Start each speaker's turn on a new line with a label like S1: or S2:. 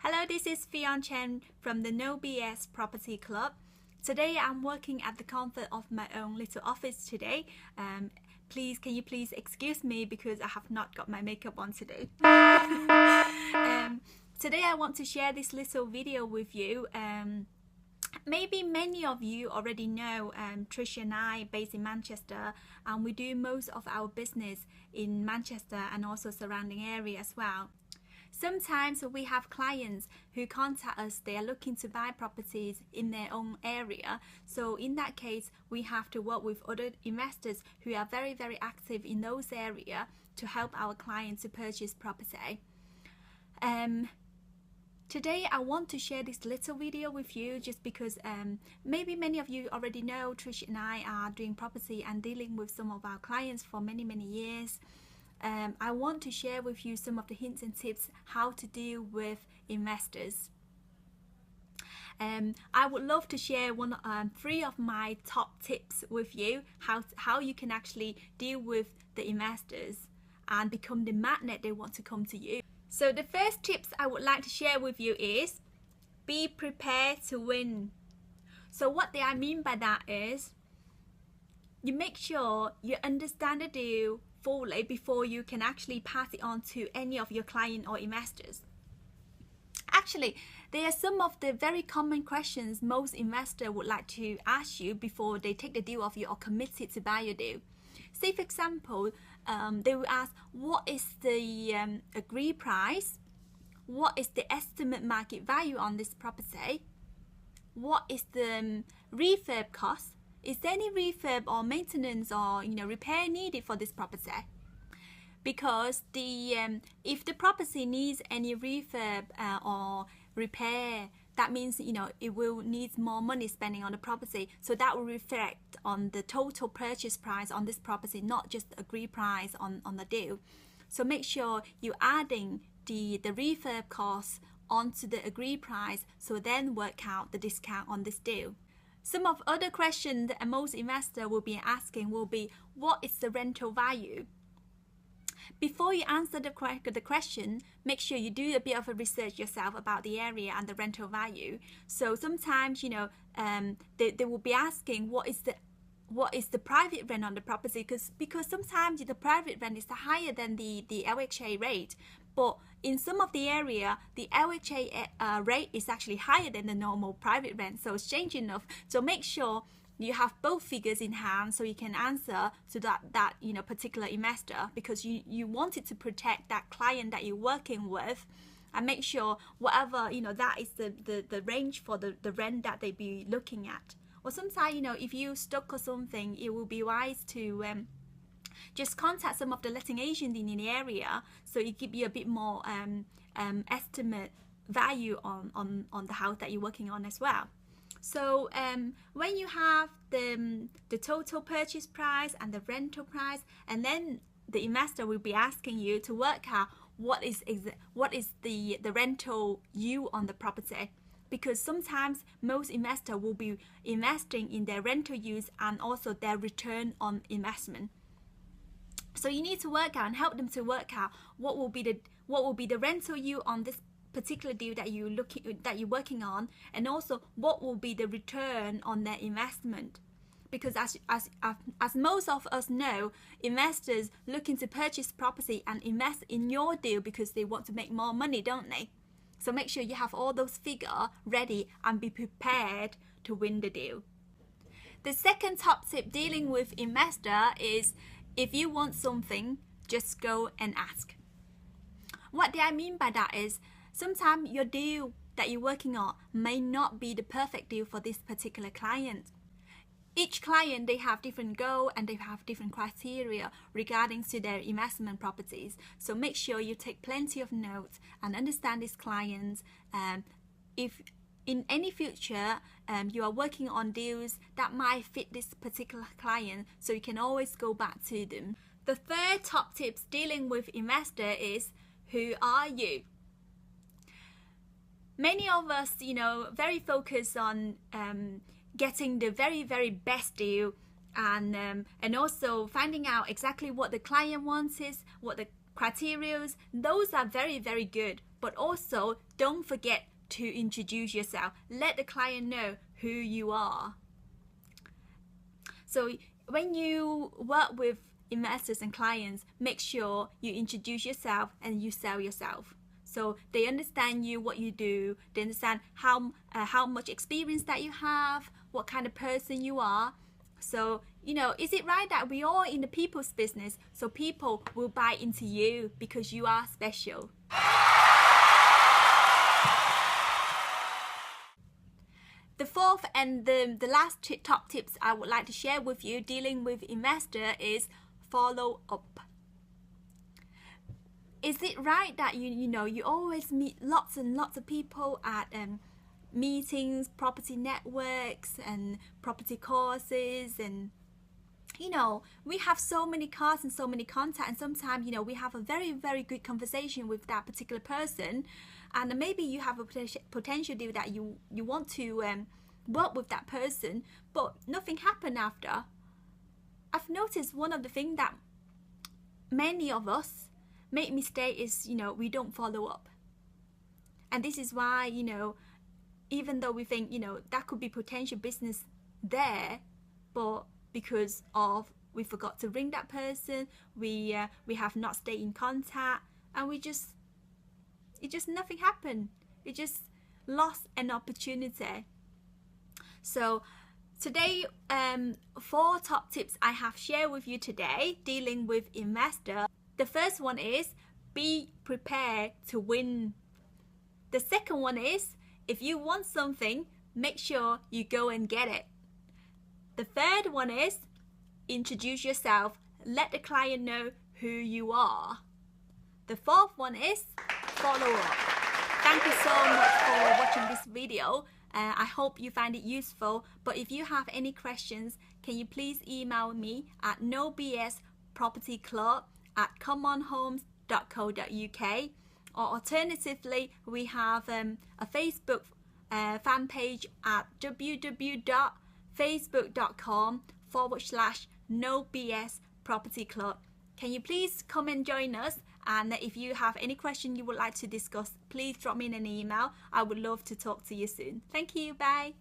S1: Hello, this is Fion Chen from the No BS Property Club. Today I'm working at the comfort of my own little office today. Can you please excuse me because I have not got my makeup on today. Today I want to share this little video with you. Maybe many of you already know Trish and I based in Manchester, and we do most of our business in Manchester and also surrounding area as well. Sometimes we have clients who contact us, they are looking to buy properties in their own area. So in that case, we have to work with other investors who are very active in those areas to help our clients to purchase property. Today I want to share this little video with you just because maybe many of you already know Trish and I are doing property and dealing with some of our clients for many years. I want to share with you some of the hints and tips how to deal with investors. I would love to share three of my top tips with you, how you can actually deal with the investors and become the magnet they want to come to you. So the first tips I would like to share with you is be prepared to win. So what I mean by that is you make sure you understand the deal fully before you can actually pass it on to any of your client or investors. Actually, there are some of the very common questions most investors would like to ask you before they take the deal of you or committed to buy your deal. Say for example, they will ask, what is the agreed price? What is the estimate market value on this property? What is the refurb cost? Is there any refurb or maintenance or repair needed for this property? Because if the property needs any refurb or repair, that means it will need more money spending on the property. So that will reflect on the total purchase price on this property, not just the agreed price on the deal. So make sure you're adding the refurb costs onto the agreed price, so then work out the discount on this deal. Some of other questions that most investors will be asking will be, what is the rental value? Before you answer the question, make sure you do a bit of a research yourself about the area and the rental value. So sometimes, they will be asking, what is the private rent on the property? Because sometimes the private rent is higher than the LHA rate. But in some of the area, the LHA rate is actually higher than the normal private rent, so it's changing enough. So make sure you have both figures in hand so you can answer to that particular investor, because you wanted to protect that client that you're working with, and make sure whatever that is the range for the rent that they be looking at. Or sometimes if you stuck or something, it will be wise to just contact some of the letting agents in the area, so it give you a bit more estimate value on the house that you're working on as well. So when you have the total purchase price and the rental price, and then the investor will be asking you to work out what is the rental yield on the property. Because sometimes most investors will be investing in their rental use and also their return on investment. So you need to work out and help them to work out what will be the rental yield on this particular deal that you're working on, and also what will be the return on their investment. Because as most of us know, investors looking to purchase property and invest in your deal because they want to make more money, don't they? So make sure you have all those figures ready and be prepared to win the deal. The second top tip dealing with investor is, if you want something, just go and ask. What do I mean by that is, sometimes your deal that you're working on may not be the perfect deal for this particular client. Each client, they have different goals and they have different criteria regarding to their investment properties. So make sure you take plenty of notes and understand these clients. If in any future you are working on deals that might fit this particular client, so you can always go back to them. The third top tips dealing with investor is, who are you? Many of us, very focused on getting the very best deal, and also finding out exactly what the client wants is, what the criteria. Those are very good. but also don't forget to introduce yourself. Let the client know who you are. So when you work with investors and clients, make sure you introduce yourself and you sell yourself. So they understand you, what you do, they understand how much experience that you have, what kind of person you are. So, is it right that we are in the people's business, so people will buy into you because you are special? The fourth and the last top tips I would like to share with you dealing with investor is follow up. Is it right that you always meet lots and lots of people at meetings, property networks and property courses, and we have so many cards and so many contacts, and sometimes we have a very, very good conversation with that particular person, and maybe you have a potential deal that you want to work with that person, but nothing happened after. I've noticed one of the things that many of us make mistake is we don't follow up, and this is why even though we think that could be potential business there, but because of we forgot to ring that person, we have not stayed in contact, and it just nothing happened. It just lost an opportunity. So today, 4 top tips I have shared with you today dealing with investor. The first one is be prepared to win. The second one is if you want something, make sure you go and get it. The third one is introduce yourself. Let the client know who you are. The fourth one is follow up. Thank you so much for watching this video. I hope you find it useful. But if you have any questions, can you please email me at nobspropertyclub@comeonhomes.co.uk, or alternatively, we have a Facebook fan page at www.facebook.com/nobspropertyclub. Can you please come and join us? And if you have any question you would like to discuss, please drop me an email. I would love to talk to you soon. Thank you. Bye.